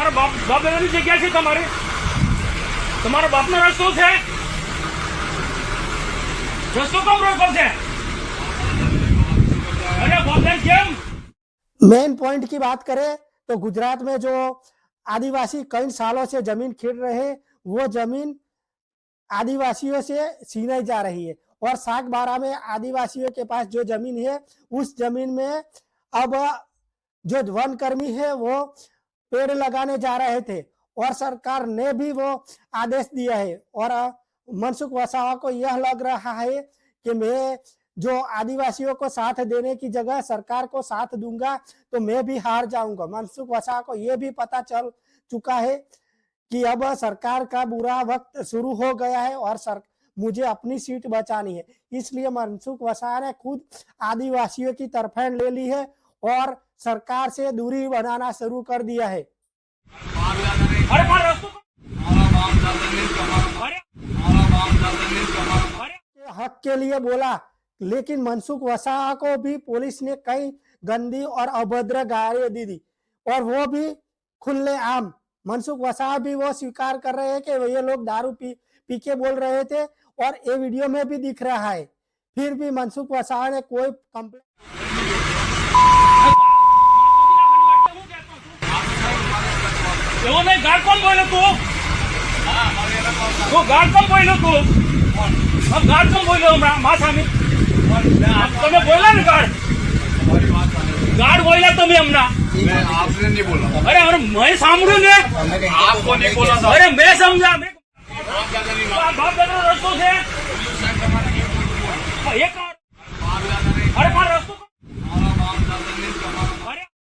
તમારા બાપ દાદાની જગ્યા છે તમારે, તમારા બાપનો રસ્તો છે, રસ્તો કમ રોકો છે? अरे मेन पॉइंट की बात करें तो गुजरात में जो आदिवासी कई सालों से जमीन खेड़ रहे हैं, वो जमीन आदिवासियों से छीनाई जा रही है। और सागबारा में आदिवासियों के पास जो जमीन है, उस जमीन में अब जो वन कर्मी है वो पेड़ लगाने जा रहे थे और सरकार ने भी वो आदेश दिया है। और मनसुख वसावा को यह लग रहा है कि मैं जो आदिवासियों को साथ देने की जगह सरकार को साथ दूंगा तो मैं भी हार जाऊंगा। मनसुख वसावा को यह भी पता चल चुका है कि अब सरकार का बुरा वक्त शुरू हो गया है और मुझे अपनी सीट बचानी है। इसलिए मनसुख वसावा ने खुद आदिवासियों की तरफेण ले ली है और सरकार से दूरी बनाना शुरू कर दिया है। हक के लिए बोला, लेकिन मनसुख वसावा को भी पुलिस ने कई गंदी और अभद्र गालियां दी और वो भी खुले आम। मनसुख वसावा भी वो स्वीकार कर रहे हैं कि ये लोग दारू पी के बोल रहे थे और ये वीडियो में भी दिख रहा है। फिर भी मनसुख वसावा ने कोई कंप्लेंट गार्ड कौन बोले तू? गार्ड कौन बोले तू? अब गार्ड कौन बोले मासामी? તમે બોલા ને ગાર્ડ બોલ્યા તમે હમણાં? आपने नहीं बोला। અરે અરે મેં સાંભળ્યું ને, आपको नहीं बोला था। અરે મેં સમજા, आप क्या करेंगे? બાપ દાદાનો રસ્તો છે એક